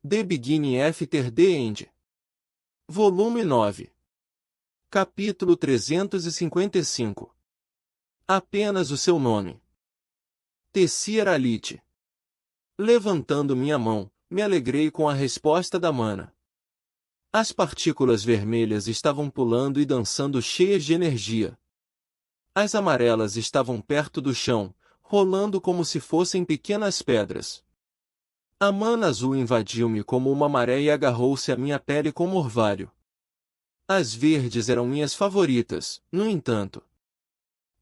The Beginning After the End. Volume 9. Capítulo 355. Apenas o seu nome. Tessir Alite. Levantando minha mão, me alegrei com a resposta da mana. As partículas vermelhas estavam pulando e dançando cheias de energia. As amarelas estavam perto do chão, rolando como se fossem pequenas pedras. A mana azul invadiu-me como uma maré e agarrou-se à minha pele como orvalho. As verdes eram minhas favoritas, no entanto.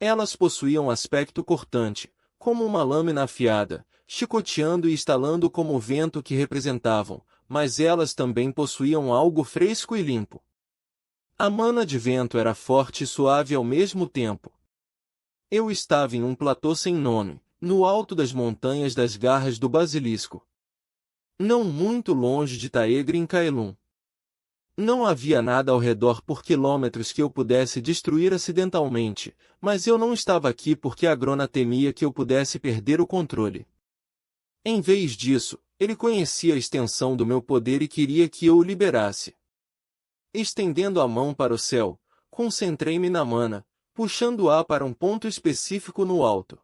Elas possuíam aspecto cortante, como uma lâmina afiada, chicoteando e estalando como o vento que representavam, mas elas também possuíam algo fresco e limpo. A mana de vento era forte e suave ao mesmo tempo. Eu estava em um platô sem nome, no alto das montanhas das garras do basilisco. Não muito longe de Taegrin Kaelum. Não havia nada ao redor por quilômetros que eu pudesse destruir acidentalmente, mas eu não estava aqui porque Agrona temia que eu pudesse perder o controle. Em vez disso, ele conhecia a extensão do meu poder e queria que eu o liberasse. Estendendo a mão para o céu, concentrei-me na mana, puxando-a para um ponto específico no alto.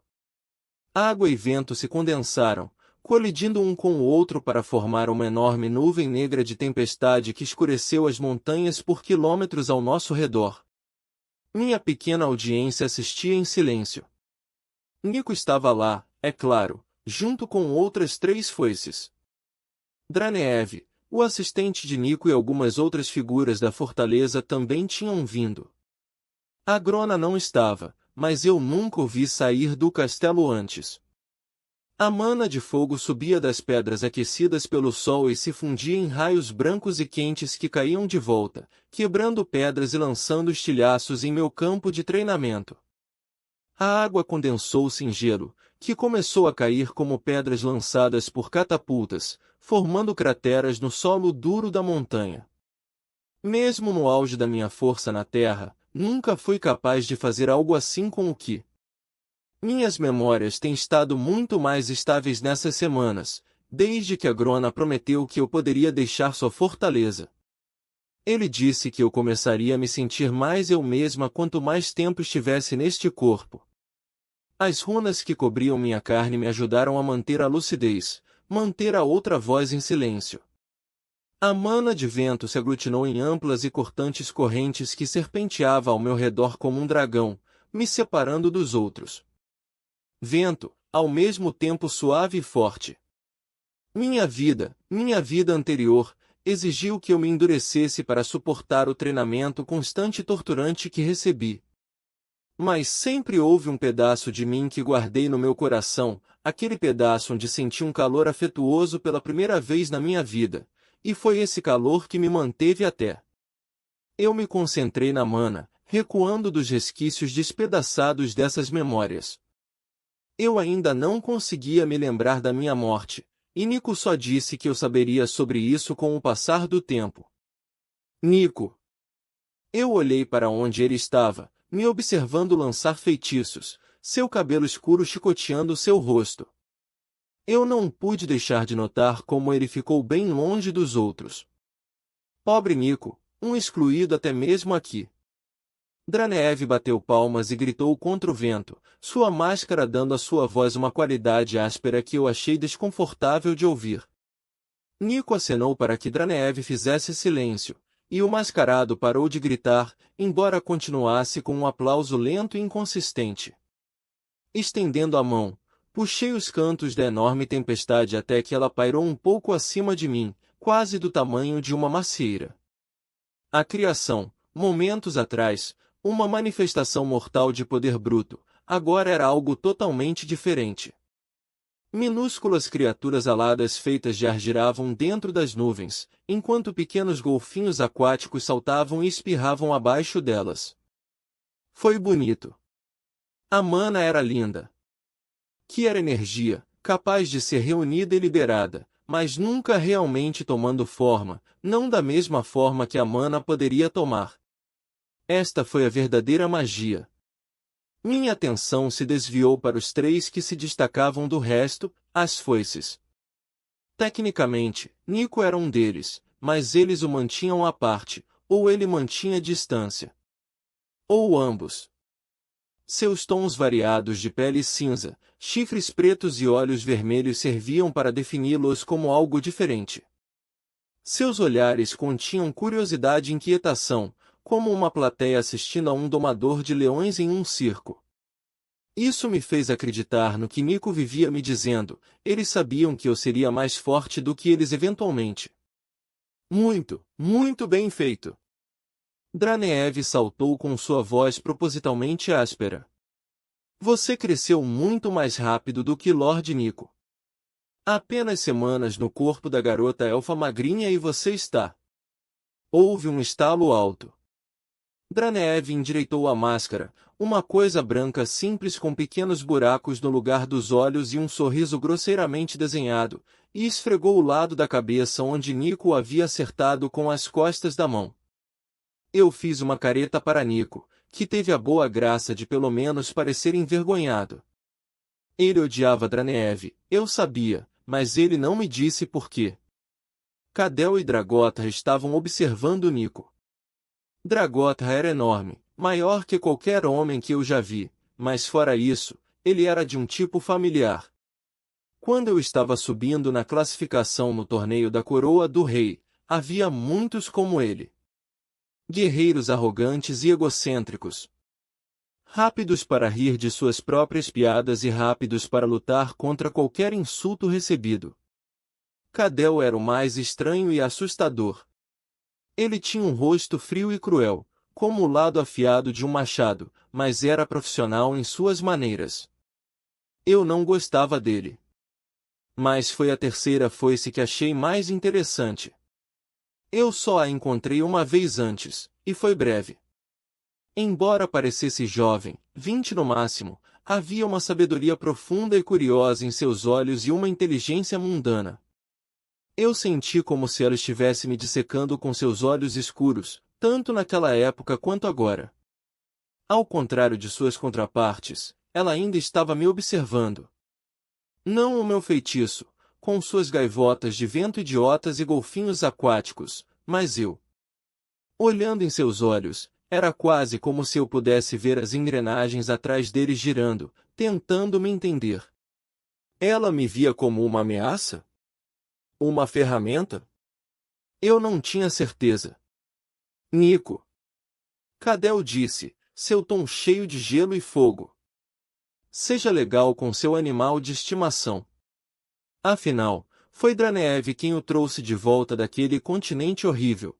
Água e vento se condensaram, colidindo um com o outro para formar uma enorme nuvem negra de tempestade que escureceu as montanhas por quilômetros ao nosso redor. Minha pequena audiência assistia em silêncio. Nico estava lá, é claro, junto com outras 3 foices. Dranev, o assistente de Nico e algumas outras figuras da fortaleza também tinham vindo. Agrona não estava, mas eu nunca o vi sair do castelo antes. A mana de fogo subia das pedras aquecidas pelo sol e se fundia em raios brancos e quentes que caíam de volta, quebrando pedras e lançando estilhaços em meu campo de treinamento. A água condensou-se em gelo, que começou a cair como pedras lançadas por catapultas, formando crateras no solo duro da montanha. Mesmo no auge da minha força na terra, nunca fui capaz de fazer algo assim com o que. Minhas memórias têm estado muito mais estáveis nessas semanas, desde que Agrona prometeu que eu poderia deixar sua fortaleza. Ele disse que eu começaria a me sentir mais eu mesma quanto mais tempo estivesse neste corpo. As runas que cobriam minha carne me ajudaram a manter a lucidez, manter a outra voz em silêncio. A mana de vento se aglutinou em amplas e cortantes correntes que serpenteava ao meu redor como um dragão, me separando dos outros. Vento, ao mesmo tempo suave e forte. Minha vida anterior, exigiu que eu me endurecesse para suportar o treinamento constante e torturante que recebi. Mas sempre houve um pedaço de mim que guardei no meu coração, aquele pedaço onde senti um calor afetuoso pela primeira vez na minha vida, e foi esse calor que me manteve até. Eu me concentrei na mana, recuando dos resquícios despedaçados dessas memórias. Eu ainda não conseguia me lembrar da minha morte, e Nico só disse que eu saberia sobre isso com o passar do tempo. Nico. Eu olhei para onde ele estava, me observando lançar feitiços, seu cabelo escuro chicoteando seu rosto. Eu não pude deixar de notar como ele ficou bem longe dos outros. Pobre Nico, um excluído até mesmo aqui. Dranev bateu palmas e gritou contra o vento, sua máscara dando à sua voz uma qualidade áspera que eu achei desconfortável de ouvir. Nico acenou para que Dranev fizesse silêncio, e o mascarado parou de gritar, embora continuasse com um aplauso lento e inconsistente. Estendendo a mão, puxei os cantos da enorme tempestade até que ela pairou um pouco acima de mim, quase do tamanho de uma macieira. A criação, momentos atrás, uma manifestação mortal de poder bruto, agora era algo totalmente diferente. Minúsculas criaturas aladas feitas de ar giravam dentro das nuvens, enquanto pequenos golfinhos aquáticos saltavam e espirravam abaixo delas. Foi bonito. A mana era linda. Que era energia, capaz de ser reunida e liberada, mas nunca realmente tomando forma, não da mesma forma que a mana poderia tomar. Esta foi a verdadeira magia. Minha atenção se desviou para os 3 que se destacavam do resto, as foices. Tecnicamente, Nico era um deles, mas eles o mantinham à parte, ou ele mantinha distância. Ou ambos. Seus tons variados de pele cinza, chifres pretos e olhos vermelhos serviam para defini-los como algo diferente. Seus olhares continham curiosidade e inquietação, como uma plateia assistindo a um domador de leões em um circo. Isso me fez acreditar no que Nico vivia me dizendo, eles sabiam que eu seria mais forte do que eles eventualmente. Muito, muito bem feito! Dranev saltou com sua voz propositalmente áspera. Você cresceu muito mais rápido do que Lord Nico. Há apenas semanas no corpo da garota elfa magrinha e você está. Houve um estalo alto. Dranev endireitou a máscara, uma coisa branca simples com pequenos buracos no lugar dos olhos e um sorriso grosseiramente desenhado, e esfregou o lado da cabeça onde Nico havia acertado com as costas da mão. Eu fiz uma careta para Nico, que teve a boa graça de pelo menos parecer envergonhado. Ele odiava Dranev, eu sabia, mas ele não me disse por quê. Cadel e Dragotar estavam observando Nico. Dragotar era enorme, maior que qualquer homem que eu já vi, mas fora isso, ele era de um tipo familiar. Quando eu estava subindo na classificação no torneio da Coroa do Rei, havia muitos como ele. Guerreiros arrogantes e egocêntricos. Rápidos para rir de suas próprias piadas e rápidos para lutar contra qualquer insulto recebido. Cadel era o mais estranho e assustador. Ele tinha um rosto frio e cruel, como o lado afiado de um machado, mas era profissional em suas maneiras. Eu não gostava dele. Mas foi a terceira foice que achei mais interessante. Eu só a encontrei uma vez antes, e foi breve. Embora parecesse jovem, 20 no máximo, havia uma sabedoria profunda e curiosa em seus olhos e uma inteligência mundana. Eu senti como se ela estivesse me dissecando com seus olhos escuros, tanto naquela época quanto agora. Ao contrário de suas contrapartes, ela ainda estava me observando. Não o meu feitiço, com suas gaivotas de vento idiotas e golfinhos aquáticos, mas eu. Olhando em seus olhos, era quase como se eu pudesse ver as engrenagens atrás deles girando, tentando me entender. Ela me via como uma ameaça? Uma ferramenta? Eu não tinha certeza. Nico. Cadel disse, seu tom cheio de gelo e fogo. Seja legal com seu animal de estimação. Afinal, foi Dranev quem o trouxe de volta daquele continente horrível.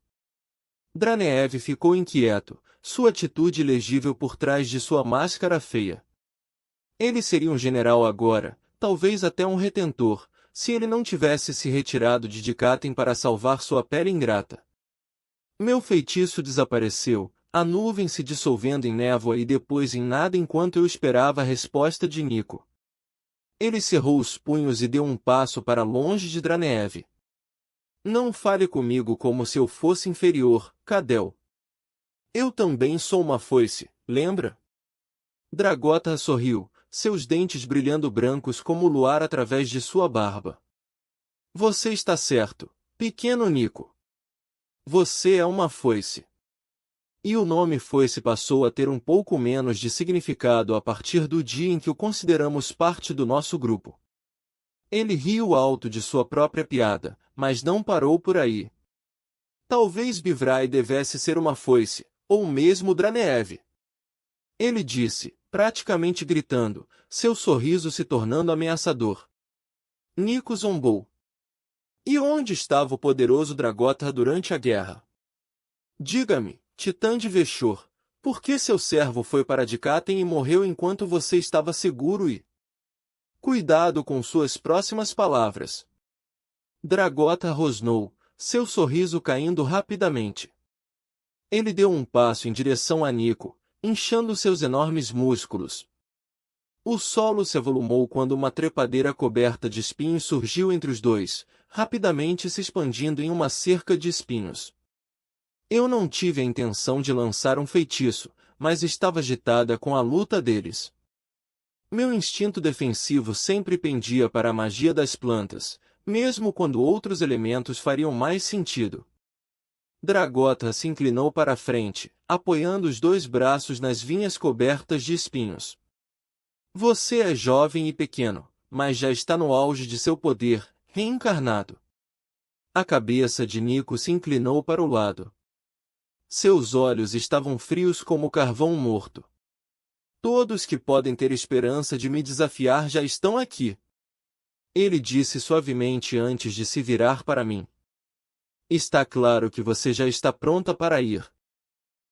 Dranev ficou inquieto, sua atitude legível por trás de sua máscara feia. Ele seria um general agora, talvez até um retentor, se ele não tivesse se retirado de Dikaten para salvar sua pele ingrata. Meu feitiço desapareceu, a nuvem se dissolvendo em névoa e depois em nada enquanto eu esperava a resposta de Nico. Ele cerrou os punhos e deu um passo para longe de Dranev. Não fale comigo como se eu fosse inferior, Cadel. Eu também sou uma foice, lembra? Dragotar sorriu, seus dentes brilhando brancos como o luar através de sua barba. Você está certo, pequeno Nico. Você é uma foice. E o nome foice passou a ter um pouco menos de significado a partir do dia em que o consideramos parte do nosso grupo. Ele riu alto de sua própria piada, mas não parou por aí. Talvez Bivrai devesse ser uma foice, ou mesmo Dranev. Ele disse, praticamente gritando, seu sorriso se tornando ameaçador. Nico zombou. E onde estava o poderoso Dragotar durante a guerra? Diga-me, Titã de Veshor, por que seu servo foi para Dikaten e morreu enquanto você estava seguro e... Cuidado com suas próximas palavras. Dragotar rosnou, seu sorriso caindo rapidamente. Ele deu um passo em direção a Nico, inchando seus enormes músculos. O solo se avolumou quando uma trepadeira coberta de espinhos surgiu entre os dois, rapidamente se expandindo em uma cerca de espinhos. Eu não tive a intenção de lançar um feitiço, mas estava agitada com a luta deles. Meu instinto defensivo sempre pendia para a magia das plantas, mesmo quando outros elementos fariam mais sentido. Dragota se inclinou para a frente, apoiando os dois braços nas vinhas cobertas de espinhos. Você é jovem e pequeno, mas já está no auge de seu poder, reencarnado. A cabeça de Nico se inclinou para o lado. Seus olhos estavam frios como carvão morto. Todos que podem ter esperança de me desafiar já estão aqui. Ele disse suavemente antes de se virar para mim. Está claro que você já está pronta para ir.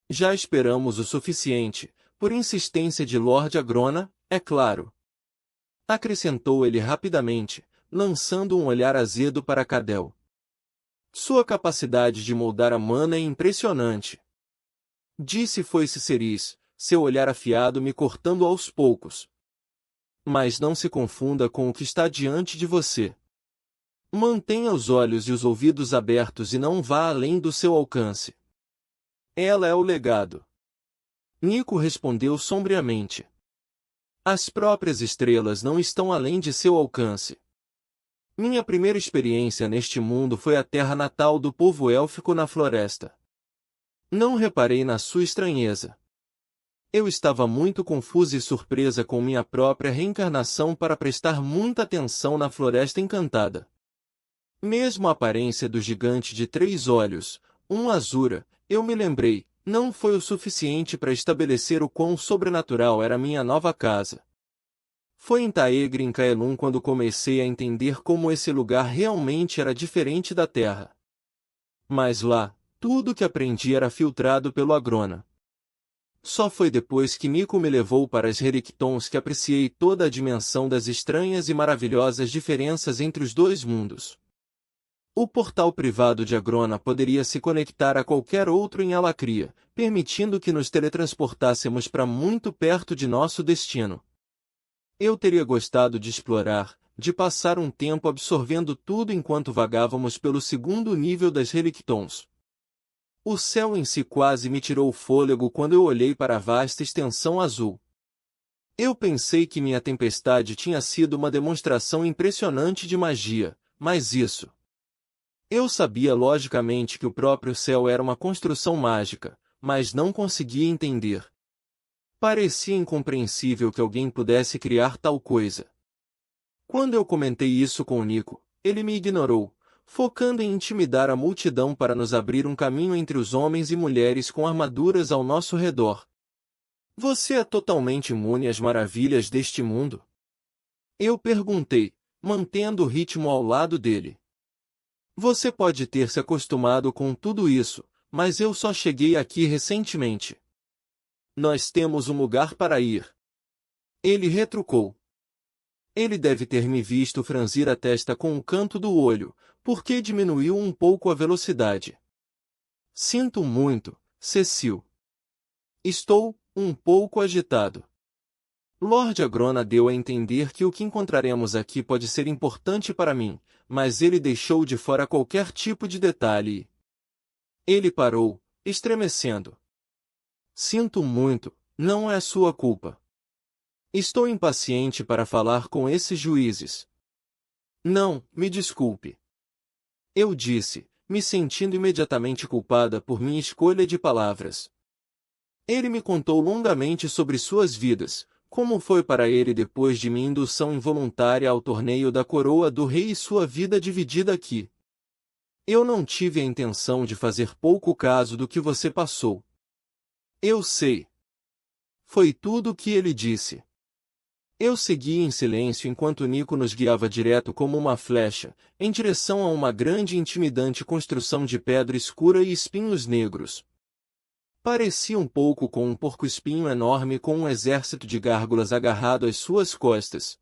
Já esperamos o suficiente, por insistência de Lord Agrona, é claro. Acrescentou ele rapidamente, lançando um olhar azedo para Cadel. Sua capacidade de moldar a mana é impressionante. Disse foi-se Ceris, seu olhar afiado me cortando aos poucos. Mas não se confunda com o que está diante de você. Mantenha os olhos e os ouvidos abertos e não vá além do seu alcance. Ela é o legado. Nico respondeu sombriamente. As próprias estrelas não estão além de seu alcance. Minha primeira experiência neste mundo foi a terra natal do povo élfico na floresta. Não reparei na sua estranheza. Eu estava muito confusa e surpresa com minha própria reencarnação para prestar muita atenção na Floresta Encantada. Mesmo a aparência do gigante de 3 olhos, um azura, eu me lembrei, não foi o suficiente para estabelecer o quão sobrenatural era minha nova casa. Foi em Taegre em Caelum quando comecei a entender como esse lugar realmente era diferente da Terra. Mas lá, tudo que aprendi era filtrado pelo Agrona. Só foi depois que Nico me levou para as Relictons que apreciei toda a dimensão das estranhas e maravilhosas diferenças entre os dois mundos. O portal privado de Agrona poderia se conectar a qualquer outro em Alacria, permitindo que nos teletransportássemos para muito perto de nosso destino. Eu teria gostado de explorar, de passar um tempo absorvendo tudo enquanto vagávamos pelo segundo nível das Relictons. O céu em si quase me tirou o fôlego quando eu olhei para a vasta extensão azul. Eu pensei que minha tempestade tinha sido uma demonstração impressionante de magia, mas isso... Eu sabia logicamente que o próprio céu era uma construção mágica, mas não conseguia entender. Parecia incompreensível que alguém pudesse criar tal coisa. Quando eu comentei isso com o Nico, ele me ignorou, focando em intimidar a multidão para nos abrir um caminho entre os homens e mulheres com armaduras ao nosso redor. Você é totalmente imune às maravilhas deste mundo? Eu perguntei, mantendo o ritmo ao lado dele. Você pode ter se acostumado com tudo isso, mas eu só cheguei aqui recentemente. Nós temos um lugar para ir. Ele retrucou. Ele deve ter me visto franzir a testa com um canto do olho, porque diminuiu um pouco a velocidade. Sinto muito, Cecil. Estou um pouco agitado. Lord Agrona deu a entender que o que encontraremos aqui pode ser importante para mim, mas ele deixou de fora qualquer tipo de detalhe. Ele parou, estremecendo. Sinto muito, não é sua culpa. Estou impaciente para falar com esses juízes. Não, me desculpe. Eu disse, me sentindo imediatamente culpada por minha escolha de palavras. Ele me contou longamente sobre suas vidas, como foi para ele depois de minha indução involuntária ao torneio da coroa do rei e sua vida dividida aqui. Eu não tive a intenção de fazer pouco caso do que você passou. Eu sei. Foi tudo o que ele disse. Eu segui em silêncio enquanto Nico nos guiava direto como uma flecha, em direção a uma grande e intimidante construção de pedra escura e espinhos negros. Parecia um pouco com um porco-espinho enorme com um exército de gárgulas agarrado às suas costas.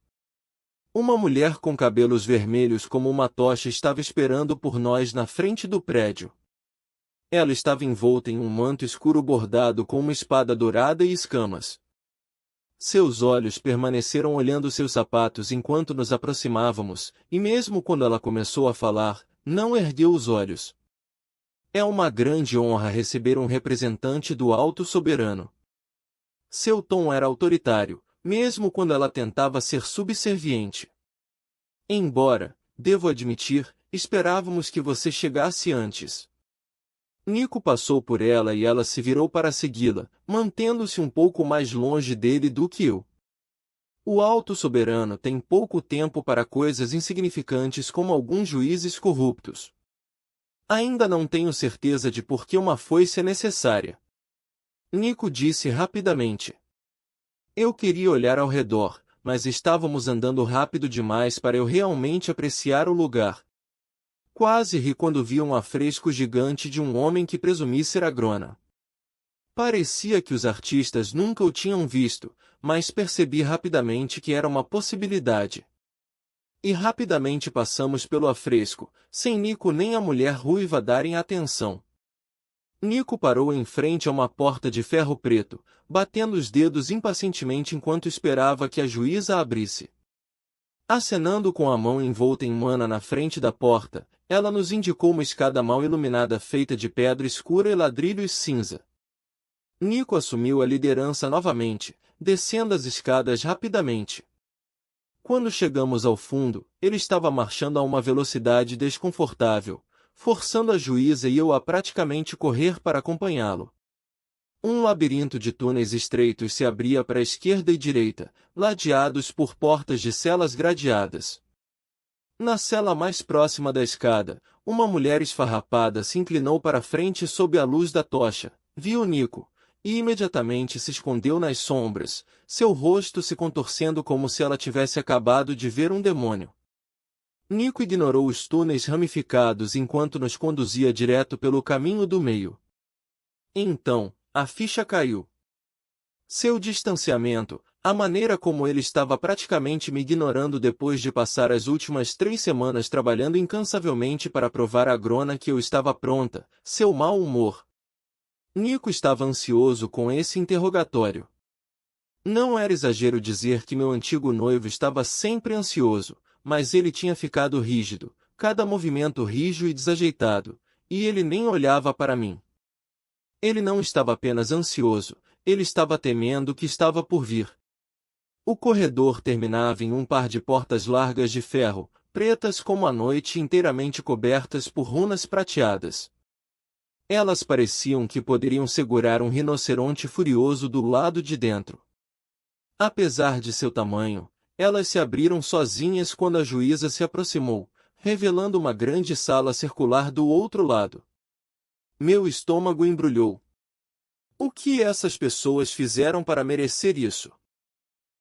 Uma mulher com cabelos vermelhos como uma tocha estava esperando por nós na frente do prédio. Ela estava envolta em um manto escuro bordado com uma espada dourada e escamas. Seus olhos permaneceram olhando seus sapatos enquanto nos aproximávamos, e mesmo quando ela começou a falar, não ergueu os olhos. É uma grande honra receber um representante do Alto Soberano. Seu tom era autoritário, mesmo quando ela tentava ser subserviente. Embora, devo admitir, esperávamos que você chegasse antes. Nico passou por ela e ela se virou para segui-la, mantendo-se um pouco mais longe dele do que eu. O alto soberano tem pouco tempo para coisas insignificantes como alguns juízes corruptos. Ainda não tenho certeza de por que uma foice é necessária. Nico disse rapidamente. Eu queria olhar ao redor, mas estávamos andando rápido demais para eu realmente apreciar o lugar. Quase ri quando vi um afresco gigante de um homem que presumi ser Agrona. Parecia que os artistas nunca o tinham visto, mas percebi rapidamente que era uma possibilidade. E rapidamente passamos pelo afresco, sem Nico nem a mulher ruiva darem atenção. Nico parou em frente a uma porta de ferro preto, batendo os dedos impacientemente enquanto esperava que a juíza abrisse. Acenando com a mão envolta em mana na frente da porta, ela nos indicou uma escada mal iluminada feita de pedra escura e ladrilhos cinza. Nico assumiu a liderança novamente, descendo as escadas rapidamente. Quando chegamos ao fundo, ele estava marchando a uma velocidade desconfortável, forçando a juíza e eu a praticamente correr para acompanhá-lo. Um labirinto de túneis estreitos se abria para a esquerda e direita, ladeados por portas de celas gradeadas. Na cela mais próxima da escada, uma mulher esfarrapada se inclinou para a frente sob a luz da tocha, viu Nico, e imediatamente se escondeu nas sombras, seu rosto se contorcendo como se ela tivesse acabado de ver um demônio. Nico ignorou os túneis ramificados enquanto nos conduzia direto pelo caminho do meio. Então, a ficha caiu. Seu distanciamento, a maneira como ele estava praticamente me ignorando depois de passar as últimas 3 semanas trabalhando incansavelmente para provar à Grona que eu estava pronta, seu mau humor. Nico estava ansioso com esse interrogatório. Não era exagero dizer que meu antigo noivo estava sempre ansioso, mas ele tinha ficado rígido, cada movimento rijo e desajeitado, e ele nem olhava para mim. Ele não estava apenas ansioso, ele estava temendo o que estava por vir. O corredor terminava em um par de portas largas de ferro, pretas como a noite e inteiramente cobertas por runas prateadas. Elas pareciam que poderiam segurar um rinoceronte furioso do lado de dentro. Apesar de seu tamanho, elas se abriram sozinhas quando a juíza se aproximou, revelando uma grande sala circular do outro lado. Meu estômago embrulhou. O que essas pessoas fizeram para merecer isso?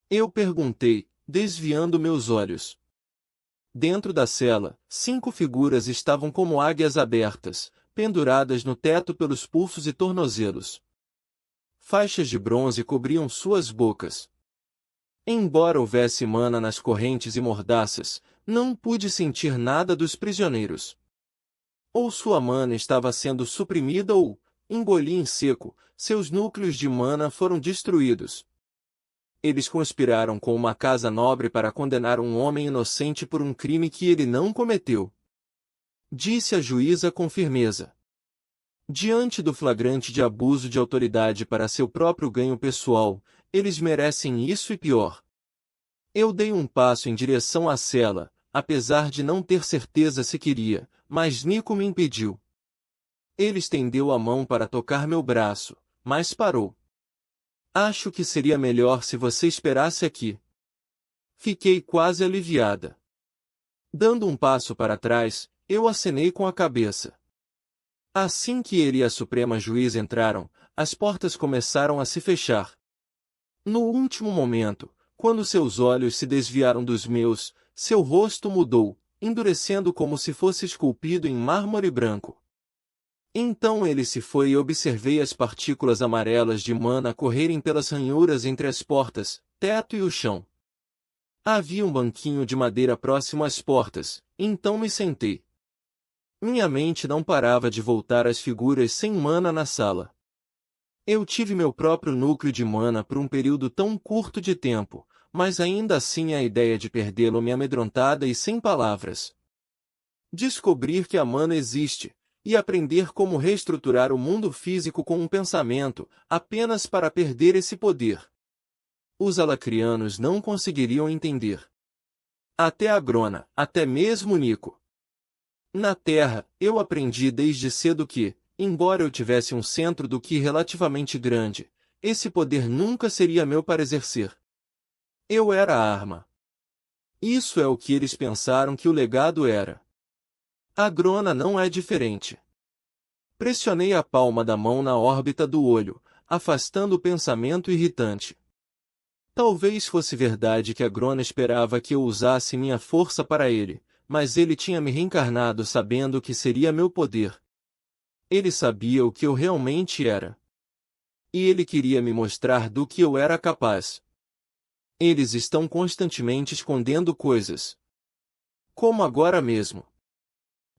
Eu perguntei, desviando meus olhos. Dentro da cela, 5 figuras estavam como águias abertas, penduradas no teto pelos pulsos e tornozelos. Faixas de bronze cobriam suas bocas. Embora houvesse mana nas correntes e mordaças, não pude sentir nada dos prisioneiros. Ou sua mana estava sendo suprimida ou, engoli em seco, seus núcleos de mana foram destruídos. Eles conspiraram com uma casa nobre para condenar um homem inocente por um crime que ele não cometeu. Disse a juíza com firmeza. Diante do flagrante de abuso de autoridade para seu próprio ganho pessoal, eles merecem isso e pior. Eu dei um passo em direção à cela, apesar de não ter certeza se queria, mas Nico me impediu. Ele estendeu a mão para tocar meu braço, mas parou. Acho que seria melhor se você esperasse aqui. Fiquei quase aliviada. Dando um passo para trás, eu acenei com a cabeça. Assim que ele e a Suprema Juiz entraram, as portas começaram a se fechar. No último momento, quando seus olhos se desviaram dos meus, seu rosto mudou, endurecendo como se fosse esculpido em mármore branco. Então ele se foi e observei as partículas amarelas de mana correrem pelas ranhuras entre as portas, teto e o chão. Havia um banquinho de madeira próximo às portas, então me sentei. Minha mente não parava de voltar às figuras sem mana na sala. Eu tive meu próprio núcleo de mana por um período tão curto de tempo, mas ainda assim a ideia de perdê-lo me amedrontada e sem palavras. Descobrir que a mana existe, e aprender como reestruturar o mundo físico com um pensamento, apenas para perder esse poder. Os alacrianos não conseguiriam entender. Até Agrona, até mesmo Nico. Na Terra, eu aprendi desde cedo que, embora eu tivesse um centro do Ki relativamente grande, esse poder nunca seria meu para exercer. Eu era a arma. Isso é o que eles pensaram que o legado era. Agrona não é diferente. Pressionei a palma da mão na órbita do olho, afastando o pensamento irritante. Talvez fosse verdade que Agrona esperava que eu usasse minha força para ele, mas ele tinha me reencarnado sabendo que seria meu poder. Ele sabia o que eu realmente era. E ele queria me mostrar do que eu era capaz. Eles estão constantemente escondendo coisas. Como agora mesmo.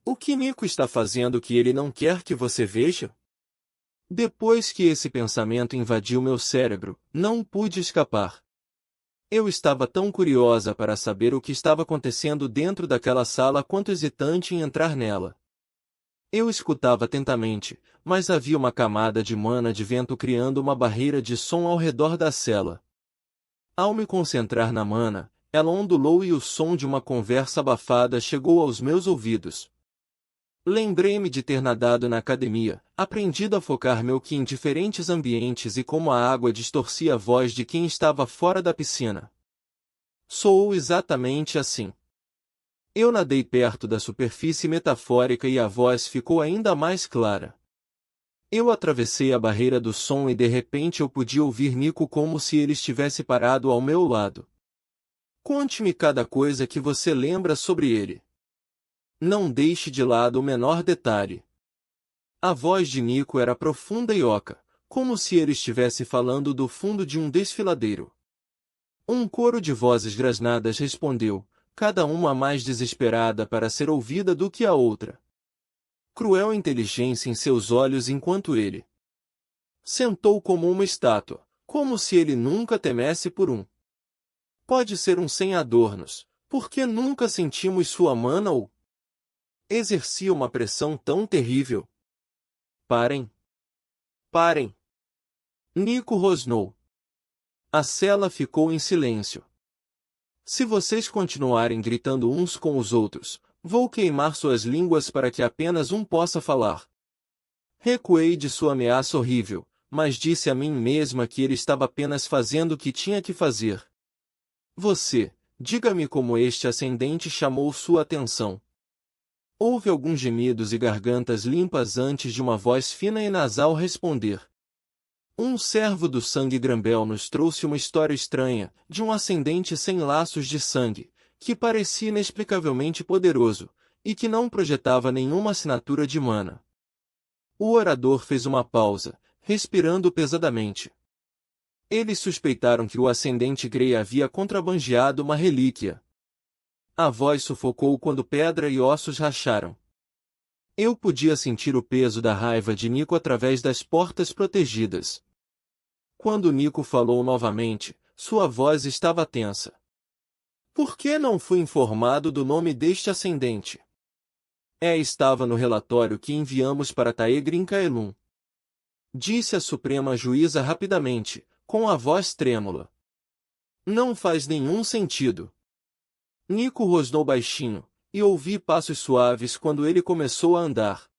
O que Nico está fazendo que ele não quer que você veja? Depois que esse pensamento invadiu meu cérebro, não pude escapar. Eu estava tão curiosa para saber o que estava acontecendo dentro daquela sala quanto hesitante em entrar nela. Eu escutava atentamente, mas havia uma camada de mana de vento criando uma barreira de som ao redor da cela. Ao me concentrar na mana, ela ondulou e o som de uma conversa abafada chegou aos meus ouvidos. Lembrei-me de ter nadado na academia, aprendido a focar meu ki em diferentes ambientes e como a água distorcia a voz de quem estava fora da piscina. Soou exatamente assim. Eu nadei perto da superfície metafórica e a voz ficou ainda mais clara. Eu atravessei a barreira do som e de repente eu podia ouvir Nico como se ele estivesse parado ao meu lado. Conte-me cada coisa que você lembra sobre ele. Não deixe de lado o menor detalhe. A voz de Nico era profunda e oca, como se ele estivesse falando do fundo de um desfiladeiro. Um coro de vozes grasnadas respondeu, cada uma mais desesperada para ser ouvida do que a outra. Cruel inteligência em seus olhos enquanto ele sentou como uma estátua, como se ele nunca temesse por um. Pode ser um sem adornos, porque nunca sentimos sua mana ou exercia uma pressão tão terrível. Parem! Parem! Nico rosnou. A cela ficou em silêncio. Se vocês continuarem gritando uns com os outros, vou queimar suas línguas para que apenas um possa falar. Recuei de sua ameaça horrível, mas disse a mim mesma que ele estava apenas fazendo o que tinha que fazer. Você, diga-me como este ascendente chamou sua atenção. Houve alguns gemidos e gargantas limpas antes de uma voz fina e nasal responder. Um servo do sangue Grambel nos trouxe uma história estranha, de um ascendente sem laços de sangue, que parecia inexplicavelmente poderoso, e que não projetava nenhuma assinatura de mana. O orador fez uma pausa, respirando pesadamente. Eles suspeitaram que o ascendente Grey havia contrabandeado uma relíquia. A voz sufocou quando pedra e ossos racharam. Eu podia sentir o peso da raiva de Nico através das portas protegidas. Quando Nico falou novamente, sua voz estava tensa. Por que não fui informado do nome deste ascendente? Estava no relatório que enviamos para Taegrin Kaelum. Disse a Suprema Juíza rapidamente, com a voz trêmula. Não faz nenhum sentido. Nico rosnou baixinho, e ouvi passos suaves quando ele começou a andar.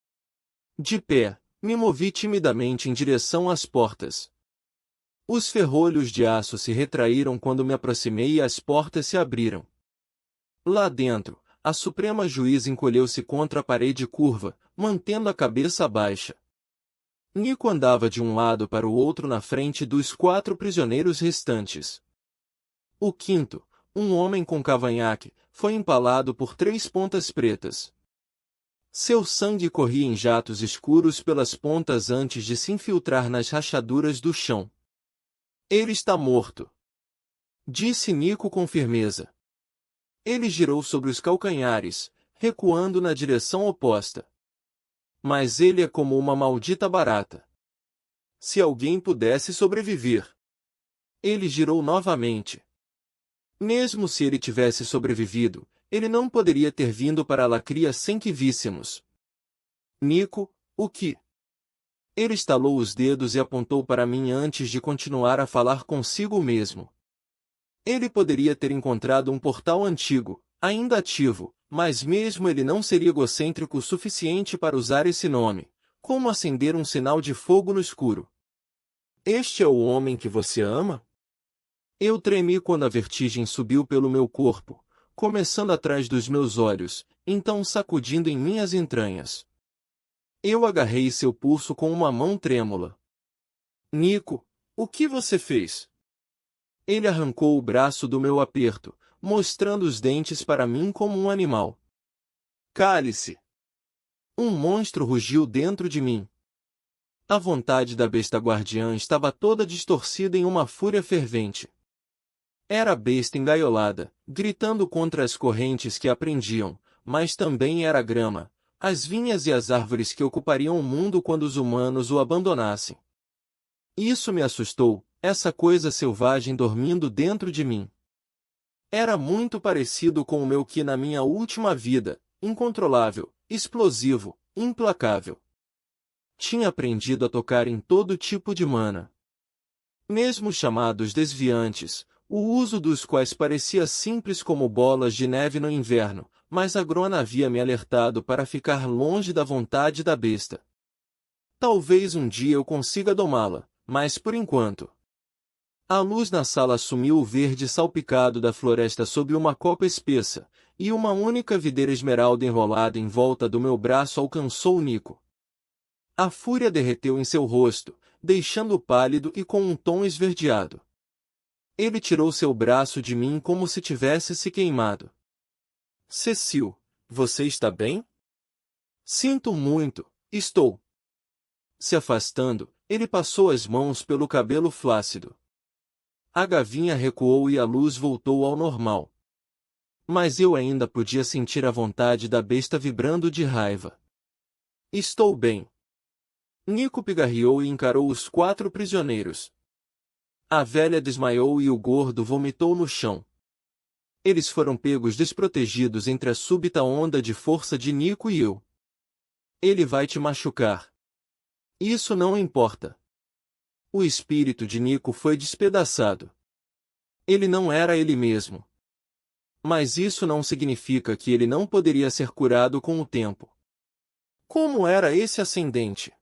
De pé, me movi timidamente em direção às portas. Os ferrolhos de aço se retraíram quando me aproximei e as portas se abriram. Lá dentro, a Suprema Juíza encolheu-se contra a parede curva, mantendo a cabeça baixa. Nico andava de um lado para o outro na frente dos 4 prisioneiros restantes. O quinto, um homem com cavanhaque, foi empalado por 3 pontas pretas. Seu sangue corria em jatos escuros pelas pontas antes de se infiltrar nas rachaduras do chão. Ele está morto, disse Nico com firmeza. Ele girou sobre os calcanhares, recuando na direção oposta. Mas ele é como uma maldita barata. Se alguém pudesse sobreviver. Ele girou novamente. Mesmo se ele tivesse sobrevivido, ele não poderia ter vindo para a lacria sem que víssemos. Nico, o que? Ele estalou os dedos e apontou para mim antes de continuar a falar consigo mesmo. Ele poderia ter encontrado um portal antigo, ainda ativo, mas mesmo ele não seria egocêntrico o suficiente para usar esse nome. Como acender um sinal de fogo no escuro? Este é o homem que você ama? Eu tremi quando a vertigem subiu pelo meu corpo, começando atrás dos meus olhos, então sacudindo em minhas entranhas. Eu agarrei seu pulso com uma mão trêmula. Nico, o que você fez? Ele arrancou o braço do meu aperto, mostrando os dentes para mim como um animal. Cale-se! Um monstro rugiu dentro de mim. A vontade da besta guardiã estava toda distorcida em uma fúria fervente. Era a besta engaiolada, gritando contra as correntes que a prendiam, mas também era a grama, as vinhas e as árvores que ocupariam o mundo quando os humanos o abandonassem. Isso me assustou, essa coisa selvagem dormindo dentro de mim. Era muito parecido com o meu ki na minha última vida, incontrolável, explosivo, implacável. Tinha aprendido a tocar em todo tipo de mana. Mesmo chamados desviantes, o uso dos quais parecia simples como bolas de neve no inverno, mas a Grona havia me alertado para ficar longe da vontade da besta. Talvez um dia eu consiga domá-la, mas por enquanto. A luz na sala assumiu o verde salpicado da floresta sob uma copa espessa, e uma única videira esmeralda enrolada em volta do meu braço alcançou Nico. A fúria derreteu em seu rosto, deixando-o pálido e com um tom esverdeado. Ele tirou seu braço de mim como se tivesse se queimado. Cecil, você está bem? Sinto muito, estou. Se afastando, ele passou as mãos pelo cabelo flácido. A gavinha recuou e a luz voltou ao normal. Mas eu ainda podia sentir a vontade da besta vibrando de raiva. Estou bem. Nico pigarreou e encarou os 4 prisioneiros. A velha desmaiou e o gordo vomitou no chão. Eles foram pegos desprotegidos entre a súbita onda de força de Nico e eu. Ele vai te machucar. Isso não importa. O espírito de Nico foi despedaçado. Ele não era ele mesmo. Mas isso não significa que ele não poderia ser curado com o tempo. Como era esse ascendente?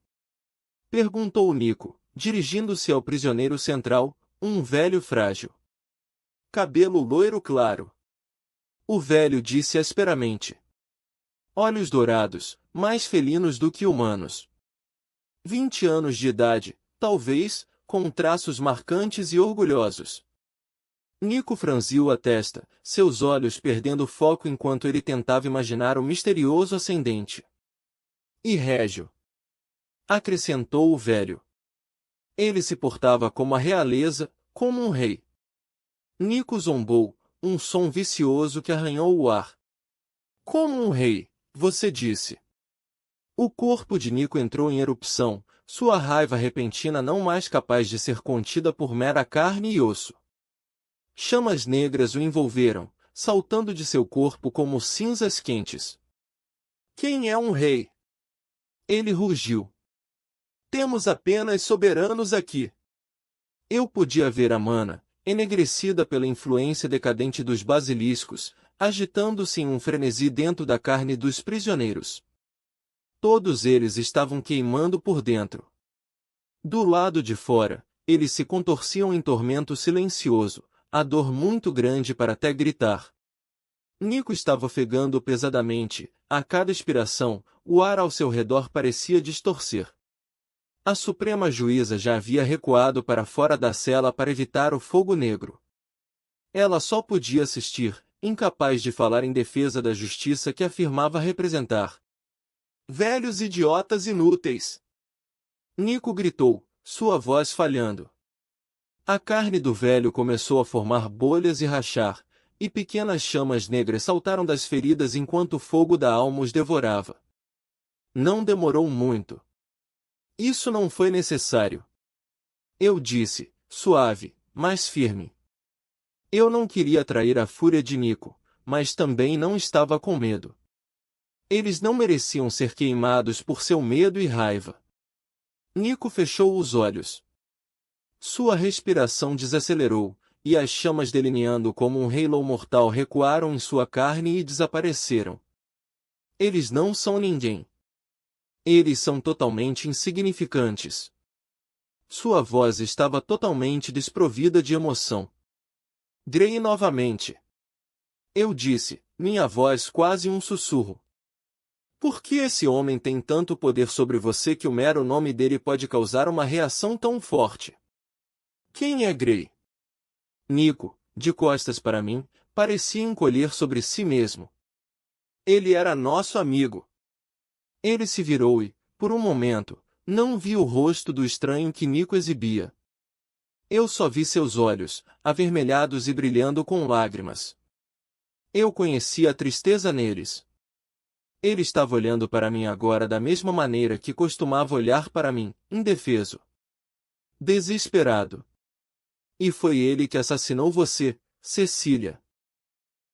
Perguntou Nico, dirigindo-se ao prisioneiro central, um velho frágil. Cabelo loiro claro. O velho disse asperamente. Olhos dourados, mais felinos do que humanos. 20 anos de idade, talvez, com traços marcantes e orgulhosos. Nico franziu a testa, seus olhos perdendo foco enquanto ele tentava imaginar o misterioso ascendente. E régio. Acrescentou o velho. Ele se portava como a realeza, como um rei. Nico zombou, um som vicioso que arranhou o ar. Como um rei, você disse. O corpo de Nico entrou em erupção, sua raiva repentina não mais capaz de ser contida por mera carne e osso. Chamas negras o envolveram, saltando de seu corpo como cinzas quentes. Quem é um rei? Ele rugiu. Temos apenas soberanos aqui. Eu podia ver a mana, enegrecida pela influência decadente dos basiliscos, agitando-se em um frenesi dentro da carne dos prisioneiros. Todos eles estavam queimando por dentro. Do lado de fora, eles se contorciam em tormento silencioso, a dor muito grande para até gritar. Nico estava ofegando pesadamente, a cada expiração, o ar ao seu redor parecia distorcer. A Suprema Juíza já havia recuado para fora da cela para evitar o fogo negro. Ela só podia assistir, incapaz de falar em defesa da justiça que afirmava representar. Velhos idiotas inúteis! Nico gritou, sua voz falhando. A carne do velho começou a formar bolhas e rachar, e pequenas chamas negras saltaram das feridas enquanto o fogo da alma os devorava. Não demorou muito. Isso não foi necessário. Eu disse, suave, mas firme. Eu não queria atrair a fúria de Nico, mas também não estava com medo. Eles não mereciam ser queimados por seu medo e raiva. Nico fechou os olhos. Sua respiração desacelerou, e as chamas delineando como um halo mortal recuaram em sua carne e desapareceram. Eles não são ninguém. Eles são totalmente insignificantes. Sua voz estava totalmente desprovida de emoção. Grei novamente. Eu disse, minha voz quase um sussurro. Por que esse homem tem tanto poder sobre você que o mero nome dele pode causar uma reação tão forte? Quem é Grey? Nico, de costas para mim, parecia encolher sobre si mesmo. Ele era nosso amigo. Ele se virou e, por um momento, não vi o rosto do estranho que Nico exibia. Eu só vi seus olhos, avermelhados e brilhando com lágrimas. Eu conhecia a tristeza neles. Ele estava olhando para mim agora da mesma maneira que costumava olhar para mim, indefeso. Desesperado. E foi ele que assassinou você, Cecília.